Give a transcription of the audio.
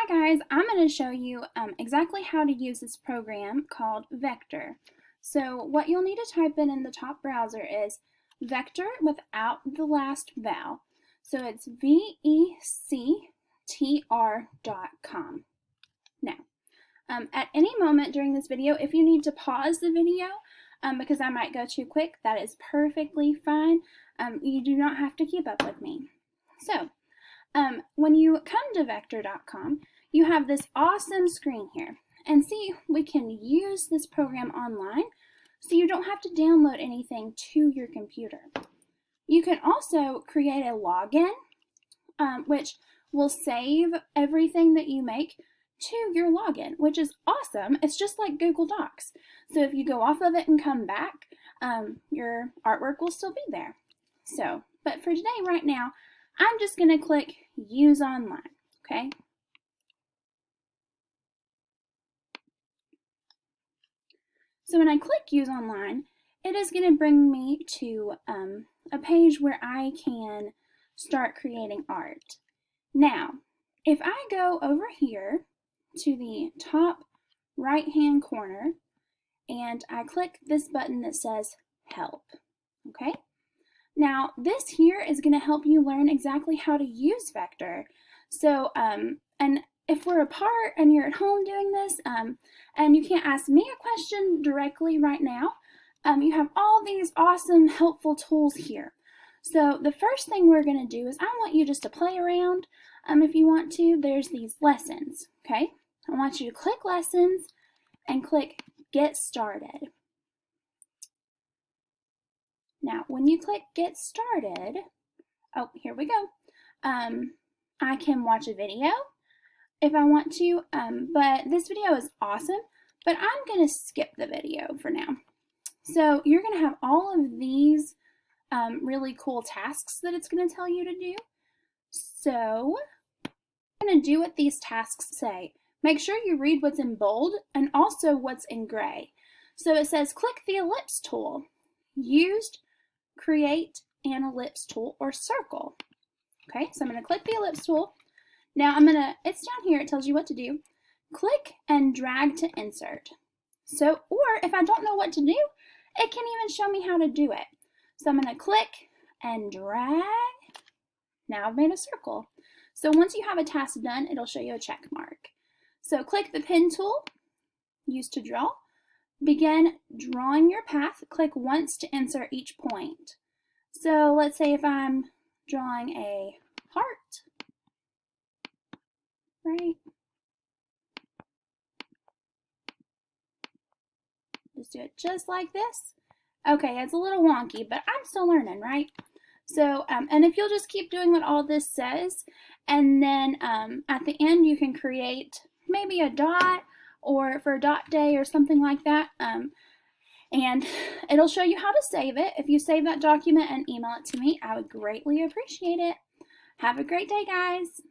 guys, I'm going to show you exactly how to use this program called Vector. So what you'll need to type in the top browser is Vector without the last vowel. So it's vectr.com. Now, at any moment during this video, if you need to pause the video because I might go too quick, that is perfectly fine. You do not have to keep up with me. So, when you come to vectr.com, you have this awesome screen here. And see, we can use this program online, so you don't have to download anything to your computer. You can also create a login, which will save everything that you make to your login, which is awesome. It's just like Google Docs. So if you go off of it and come back, your artwork will still be there. So, but for today, right now, I'm just going to click Use Online, okay? So when I click Use Online, it is going to bring me to a page where I can start creating art. Now, if I go over here to the top right-hand corner and I click this button that says Help, okay? Now, this here is going to help you learn exactly how to use Vector. So, and if we're apart and you're at home doing this, and you can't ask me a question directly right now, you have all these awesome, helpful tools here. So the first thing we're going to do is I want you just to play around. If you want to, there's these lessons, okay? I want you to click Lessons and click Get Started. Now, when you click Get Started, oh, here we go. I can watch a video if I want to, but this video is awesome, but I'm going to skip the video for now. So you're going to have all of these really cool tasks that it's going to tell you to do. So I'm going to do what these tasks say. Make sure you read what's in bold and also what's in gray. So it says click the ellipse tool. Used, create an ellipse tool or circle. Okay, so I'm going to click the ellipse tool. Now it's down here, it tells you what to do. Click and drag to insert. So, or if I don't know what to do, it can even show me how to do it. So I'm going to click and drag. Now I've made a circle. So once you have a task done, it'll show you a check mark. So click the pen tool, use to draw. Begin drawing your path. Click once to insert each point. So let's say if I'm drawing a heart, right? Just do it just like this. Okay, it's a little wonky, but I'm still learning, right? So, and if you'll just keep doing what all this says, and then at the end you can create maybe a dot, or for a dot day or something like that, and it'll show you how to save it. If you save that document and email it to me, I would greatly appreciate it. Have a great day, guys.